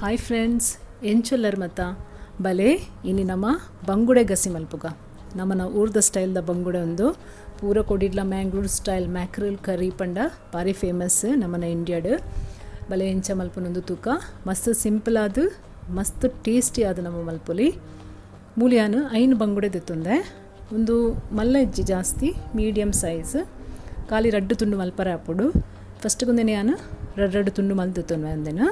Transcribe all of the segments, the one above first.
Hi friends ಎಂಚೊಲ್ಲರ್ ಮತ್ತ ಬಲೆ ಇನಿ ನಮ್ಮ ಬಂಗುಡೆ ಗಸಿ ಮಲ್ಪುಗ ನಮ್ಮನ ಊರ್ದ ಸ್ಟೈಲ್ದ ಬಂಗುಡೆ ಒಂದು ಪೂರ ಕೊಡಿಡ್ಲ ಮ್ಯಾಂಗ್ಳೂರ್ ಸ್ಟೈಲ್ ಮ್ಯಾಕ್ರಿಲ್ ಕರಿ ಪಂಡ ಭಾರಿ ಫೇಮಸ್ ನಮ್ಮನ ಇಂಡಿಯಾಡ್ ಬಲೆ ಎಂಚ ಮಲ್ಪನೊಂದು ತೂಕ ಮಸ್ತ್ ಸಿಂಪಲ್ ಆದ ಮಸ್ತ್ ಟೇಸ್ಟಿ ಆದ ನಮ್ಮ ಮಲ್ಪುಲಿ ಮೂಲಿಯಾನು ಐನು ಬಂಗುಡೆ ದೆತ್ತೊಂದೆ ಒಂದು ಮಲ್ಲ ಇಜ್ಜಿ ಜಾಸ್ತಿ ಮೀಡಿಯಮ್ ಸೈಜ್ ಖಾಲಿ ರಡ್ಡು ತುಂಡು ಮಲ್ಪರ ಹಾಪುಡು ಫಸ್ಟ್ ಗೊಂದೇನೆ ನಾನು ರಡ್ಡು ತುಂಡು ಮಲ್ದೊತ್ತೊನ್ವೆ ಅಂದೇನ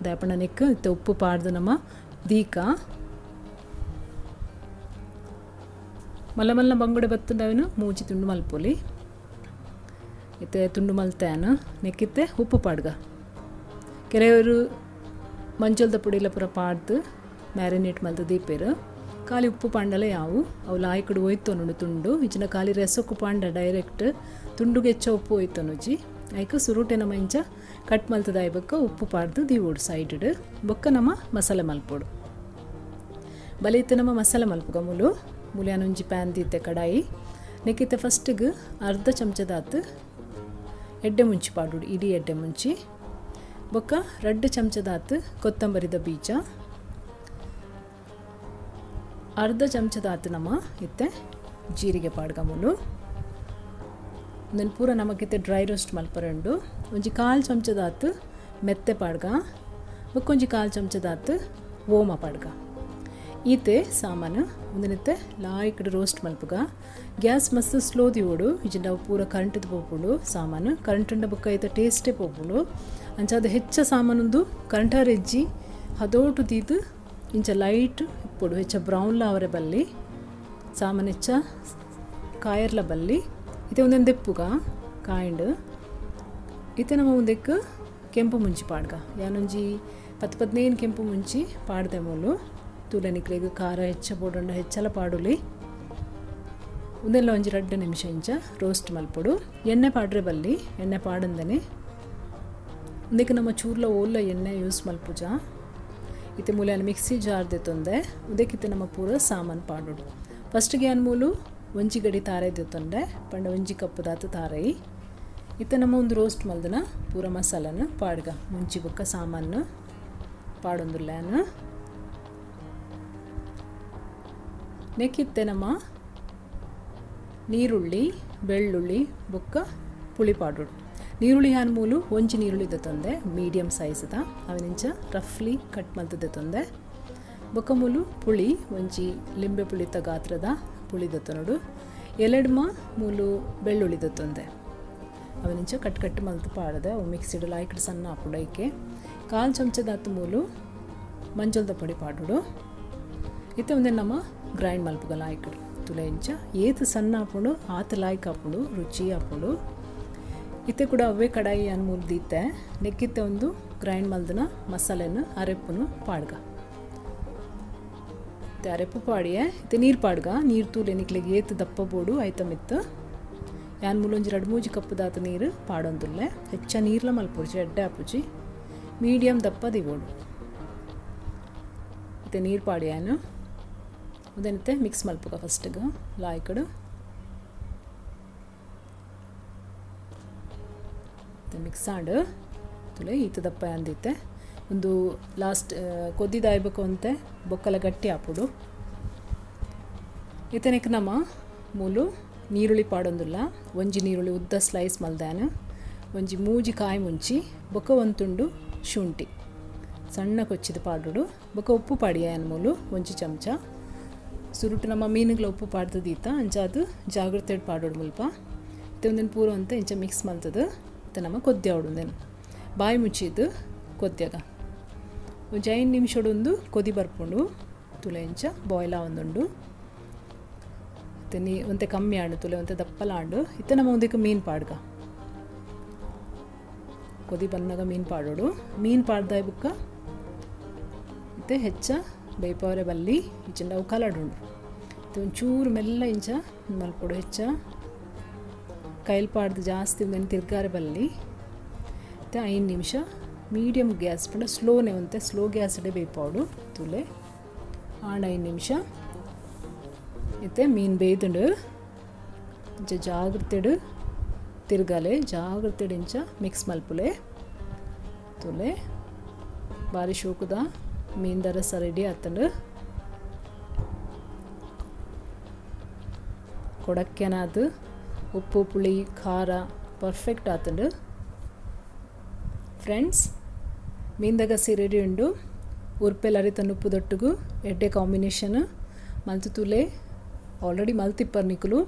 ದಾಪಣ ನೆಕ್ ಇತ್ತೆ ಉಪ್ಪು ಪಾಡ್ದು ನಮ್ಮ ದೀಕ ಮಲ್ಲ ಮಲ್ಲ ಬಂಗುಡೆ ಬತ್ತುಂಡವನು ಮೂಜಿ ತುಂಡು ಮಲ್ಪೊಲಿ ಇತ್ತೆ ತುಂಡು ಮಲ್ತಾನು ನೆಕ್ಕಿತ್ತೆ ಉಪ್ಪು ಪಾಡ್ಗ ಕೆಲವರು ಮಂಜಲ್ದ ಪುಡಿಲ ಪೂರ ಪಾಡ್ದು ಮ್ಯಾರಿನೇಟ್ ಮಲ್ತು ದೀಪೇರು ಖಾಲಿ ಉಪ್ಪು ಪಾಂಡಲ ಯಾವು ಅವು ಲಾಯ್ಕಡು ಹೋಯ್ತೊನು ತುಂಡು ಇಚ್ಚಿನ ಖಾಲಿ ರೆಸೊಕ್ಕು ಪಾಂಡ ಡೈರೆಕ್ಟ್ ತುಂಡುಗೆ ಹೆಚ್ಚ ಉಪ್ಪು ಹೋಯ್ತೊನುಜಿ ಐಕ ಸುರುಟೆನ ಮಂಚ ಕಟ್ ಮಲ್ತದ ಬೊಕ್ಕ ಉಪ್ಪು ಪಾಡ್ದು ದೀವೋಡು ಸೈಡ್ ಬೊಕ್ಕ ನಮ್ಮ ಮಸಾಲೆ ಮಲ್ಪೋಡು ಬಲೆ ಇತ್ತೆ ನಮ್ಮ ಮಸಾಲೆ ಮಲ್ಪುಗ ಮುಲಿಯಾನೊಂಜಿ ಪ್ಯಾನ್ ದೀತೆ ಕಡಾಯಿ ನೆಕ್ಕಿತ್ತೆ ಫಸ್ಟಿಗೆ ಅರ್ಧ ಚಮಚದಾತು ಎಡ್ಡೆ ಮುಂಚಿ ಪಾಡುಡು ಇಡೀ ಎಡ್ಡೆ ಮುಂಚಿ ಬೊಕ್ಕ 2 ಚಮಚದಾತು ಕೊತ್ತಂಬರಿದ ಬೀಜ ಅರ್ಧ ಚಮಚದಾತು ನಮ್ಮ ಇತ್ತೆ ಜೀರಿಗೆ ಪಾಡ್ಗ ಒಂದು ಪೂರ ನಮಗಿತ್ತೆ ಡ್ರೈ ರೋಸ್ಟ್ ಮಲ್ಪರಂಡು ಒಂಜಿ 1/4 ಚಮಚದಾತು ಮೆತ್ತೆ ಪಾಡ್ಗ ಬೊಕ್ಕೊಂಜಿ 1/4 ಚಮಚದಾತು ಓಮ ಪಾಡ್ಗ ಈತೆ ಸಾಮಾನು ಒಂದಿನತ್ತೆ ಲಾಯ್ಕಡೆ ರೋಸ್ಟ್ ಮಲ್ಪುಗ ಗ್ಯಾಸ್ ಮಸ್ತ್ ಸ್ಲೋ ದಿವೋಡು ಇಜಿಂಡ ಪೂರ ಕರೆಂಟ್ದು ಪೋಪುಡು ಸಾಮಾನು ಕರೆಂಟ್ ಬೊಕ್ಕ ಐತೆ ಟೇಸ್ಟೇ ಪೋಪುಡು ಅಂಚಾದ ಹೆಚ್ಚ ಸಾಮಾನುಂದು ಕರೆಂಟಾರ್ ಎಜ್ಜಿ ಹದೋಟು ದೀದು ಇಂಚ ಲೈಟ್ ಇಪ್ಪುಡು ಹೆಚ್ಚ ಬ್ರೌನ್ಲ ಅವರೆ ಬಲ್ಲಿ ಸಾಮಾನು ಹೆಚ್ಚ ಕಾಯರ್ಲ ಬಲ್ಲಿ ಇತ್ತೆ ಒಂದೊಂದು ದೆಪ್ಪುಗ ಕಾಯಿಂಡು ಇತ್ತೆ ನಮ್ಮ ಒಂದಕ್ಕೆ ಕೆಂಪು ಮುಂಚಿ ಪಾಡ್ಗ ಯಾನೊಂಜಿ 10-15 ಕೆಂಪು ಮುಂಚಿ ಪಾಡ್ದೆ ಮೂಲು ತೂಲೆನಿಕ್ಲೆಗ್ ಖಾರ ಹೆಚ್ಚ ಬೋಡಂಡ ಹೆಚ್ಚಲ ಪಾಡುಲಿ ಒಂದೆಲ್ಲ ಒಂಜಿ 2 ನಿಮಿಷ ಇಂಚ ರೋಸ್ಟ್ ಮಲ್ಪೊಡು ಎಣ್ಣೆ ಪಾಡ್ರೆ ಬಲ್ಲಿ ಎಣ್ಣೆ ಪಾಡಂದನೆ ಒಂದಕ್ಕೆ ನಮ್ಮ ಚೂರ್ಲ ಓಲ್ಲ ಎಣ್ಣೆ ಯೂಸ್ ಮಲ್ಪುಜ ಇತ್ತೆ ಮೂಲೆಯನ್ನು ಮಿಕ್ಸಿ ಜಾರ್ ದೆತ್ತೊಂದೆ ಉದಕ್ಕಿತ್ತೆ ನಮ್ಮ ಪೂರ ಸಾಮಾನು ಪಾಡೋಡು ಫಸ್ಟ್ಗೆ ಏನು ಮೂಲು ಒಂಜಿ ಗಡಿ ತಾರೆ ದೆತ್ತೊಂಡೆ ಪಂಡ ಒಂಜಿ ಕಪ್ಪು ದಾತು ತಾರೈ ಇತ್ತೆ ನಮ್ಮ ಒಂದು ರೋಸ್ಟ್ ಮಲ್ದನ ಪೂರ ಮಸಾಲನ ಪಾಡ್ಗ ಮುಂಚಿ ಬೊಕ್ಕ ಸಾಮಾನು ಪಾಡೊಂದುಲ್ಲೇನು ನೆಕ್ಕಿತ್ತೆ ನಮ್ಮ ನೀರುಳ್ಳಿ ಬೆಳ್ಳುಳ್ಳಿ ಬೊಕ್ಕ ಪುಳಿ ಪಾಡೋಡು ನೀರುಳ್ಳಿ ಹಾನ್ ಮೂಲು ಒಂಜಿ ನೀರುಳ್ಳಿ ದೆತ್ತೊಂದೆ ಮೀಡಿಯಮ್ ಸೈಜ್ದ ಅವನಿಂಚ ರಫ್ಲಿ ಕಟ್ ಮಲ್ತದೆ ತೊಂದೆ ಬೊಕ್ಕ ಮೂಲು ಪುಳಿ ಒಂಜಿ ಲಿಂಬೆ ಪುಳಿತ ಗಾತ್ರದ ಪುಳಿ ದೆತ್ತೊನೋಡು ಎಲೆಡ್ಮ ಮೂಲು ಬೆಳ್ಳುಳ್ಳಿ ದೆತ್ತೊಂದೆ ಅವನಿಂಚ ಕಟ್ ಮಲ್ತು ಪಾಡದೆ ಅವು ಮಿಕ್ಸಿಡ್ ಲಾಯ್ಕಡ್ ಸಣ್ಣ ಹಾಪುಡೈಕೆ 1/4 ಚಮಚದಾತು ಮೂಲು ಮಂಜಲ್ದ ಪುಡಿ ಪಾಡೋಡು ಇತ್ತೆ ಒಂದೇ ನಮ್ಮ ಗ್ರೈಂಡ್ ಮಲ್ಪುಗ ಲಾಯ್ಕಡ್ ತುಲೆ ಇಂಚ ಏತು ಸಣ್ಣ ಹಾಪುಂಡು ಆತ ಲಾಯ್ಕ್ ಹಾಪುಂಡು ರುಚಿ ಹಾಪುಂಡು ಇತ್ತೆ ಕೂಡ ಅವೇ ಕಡಾಯಿ ಅನ್ಮೂಲ್ ದೀತೆ ನೆಕ್ಕಿತ್ತೆ ಒಂದು ಗ್ರೈಂಡ್ ಮಲ್ದನ ಮಸಾಲೆನ ಅರೆಪ್ಪುನು ಪಾಡ್ಗ ಇತ್ತೆ ಅರೆಪ್ಪು ಪಾಡಿಯೇ ಇತ್ತೆ ನೀರು ಪಾಡ್ಗ ನೀರು ತೂಲೆ ನಿಕ್ಲೆಗೆ ಏತು ದಪ್ಪ ಬೋಡು ಐತಮಿತ್ತು ಯಾನ್ ಮೂಲೊಂಜಿ 2-3 ಕಪ್ಪು ದಾತ ನೀರು ಪಾಡೊಂದುಲ್ಲೆ ಹೆಚ್ಚ ನೀರ್ಲ ಮಲ್ಪುಜಿ ಎಡ್ಡೆ ಹಾಪುಜಿ ಮೀಡಿಯಮ್ ದಪ್ಪ ದಿಗೋಡು ಇತ್ತೆ ನೀರು ಪಾಡಿಯಾನು ಅದೇನಿತ್ತೆ ಮಿಕ್ಸ್ ಮಲ್ಪುಗ ಫಸ್ಟಿಗೆ ಲಾಯ್ಕಡು ಮಿಕ್ಸ್ ಆಡು ತುಲೆ ಈತ ದಪ್ಪ ಅಂದಿತ್ತೆ ಒಂದು ಲಾಸ್ಟ್ ಕೊದ್ದಿದಾಯ್ಬೇಕು ಅಂತೆ ಬೊಕ್ಕಲ ಗಟ್ಟಿ ಹಾಪುಡು ಇತನೆಕ್ ನಮ್ಮ ಮೂಲು ನೀರುಳ್ಳಿ ಪಾಡೊಂದುಲ್ಲ ಒಂಜಿ ನೀರುಳ್ಳಿ ಉದ್ದ ಸ್ಲೈಸ್ ಮಲ್ದಾನು ಒಂಜಿ 3 ಕಾಯಿ ಮುಂಚಿ ಬೊಕ್ಕ ಒಂದು ತುಂಡು ಶುಂಠಿ ಸಣ್ಣ ಕೊಚ್ಚಿದ ಪಾಡುಡು ಬೊಕ್ಕ ಉಪ್ಪು ಪಾಡಿಯ ಮೂಲು ಒಂಜಿ ಚಮಚ ಸುರುಟು ನಮ್ಮ ಮೀನುಗಳ ಉಪ್ಪು ಪಾಡ್ತದೀತ ಅಂಚಾದು ಜಾಗ್ರತೆ ಪಾಡೋಡು ಮುಲ್ಪ ಇತ್ತೆ ಒಂದೇನು ಪೂರ ಅಂತ ಇಂಚ ಮಿಕ್ಸ್ ಮಲ್ತದು ಮತ್ತು ನಮ್ಮ ಕೊದ್ಯ ಹೊಡೊಂದೇನು ಬಾಯಿ ಮುಚ್ಚಿದ್ದು ಕೊದ್ಯಾಗ ಒಂದು 5 ನಿಮಿಷಡೊಂದು ಕೊದಿ ಬರ್ಪುಂಡು ತುಲೆ ಇಂಚ ಬಾಯ್ಲ ಒಂದುಂಡು ಮತ್ತು ಒಂತೆ ಕಮ್ಮಿ ಆಂಡು ತುಲೆ ಒಂತೆ ದಪ್ಪಲ ಆಂಡು ಇತ್ತೆ ನಮ್ಮ ಒಂದಕ್ಕೆ ಮೀನು ಪಾಡ್ಗ ಕೊದಿ ಬಂದಾಗ ಮೀನು ಪಾಡೋಡು ಮೀನು ಪಾಡ್ದ ಬುಕ್ಕ ಮತ್ತು ಹೆಚ್ಚ ಬೇಯ್ಪವರೆ ಬಲ್ಲಿ ಇಂಚಂಡ ಅವು ಕಲಡುಂಡು ಮತ್ತು ಒಂಚೂರು ಮೆಲ್ಲ ಇಂಚ ಮಲ್ಪೊಡು ಹೆಚ್ಚ ಕೈಲ್ ಪಾಡ್ದು ಜಾಸ್ತಿ ಒಂದೇನು ತಿರ್ಗಾರೆ ಬಲ್ಲಿ ಮತ್ತು 5 ನಿಮಿಷ ಮೀಡಿಯಮ್ ಗ್ಯಾಸ್ ಪಂಡ ಸ್ಲೋನೇ ಒಂತೆ ಸ್ಲೋ ಗ್ಯಾಸ್ ಇಡೆ ಬೇಯ್ಪಾಡು ತುಲೆ ಆಂಡ 5 ನಿಮಿಷ ಇತ್ತೆ ಮೀನು ಬೇಯ್ದುಂಡು ಇಂಚ ಜಾಗ್ರತೆಡು ತಿರ್ಗಲೆ ಜಾಗ್ರತೆಡು ಇಂಚ ಮಿಕ್ಸ್ ಮಲ್ಪುಲೆ ತುಲೆ ಬಾರಿ ಶೋಕುದ ಮೀನ್ದ ರಸ ರೆಡಿ ಆತಂಡು ಕೊಡಕ್ಕೆನಾದು ಉಪ್ಪು ಪುಳಿ ಖಾರ ಪರ್ಫೆಕ್ಟ್ ಆತಂಡು ಫ್ರೆಂಡ್ಸ್ ಮೀನ್ದ ಗಸಿ ರೆಡಿ ಉಂಡು ಉರ್ಪೆಲ್ ಅರಿತನ್ನು ಉಪ್ಪುದೊಟ್ಟಿಗೂ ಎಡ್ಡೆ ಕಾಂಬಿನೇಷನ್ ಮಲ್ತು ತುಲೆ ಆಲ್ರೆಡಿ ಮಲ್ತಿಪ್ಪರ್ ನಿಕುಲು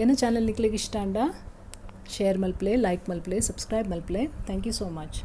ಏನ ಚಾನಲ್ ನಿಕ್ಲಿಗೆ ಇಷ್ಟ ಅಂಡ ಶೇರ್ ಮಲ್ಪ್ಲೆ ಲೈಕ್ ಮಲ್ಪ್ಲೆ ಸಬ್ಸ್ಕ್ರೈಬ್ ಮಲ್ಪ್ಲೆ ಥ್ಯಾಂಕ್ ಯು ಸೋ ಮಚ್.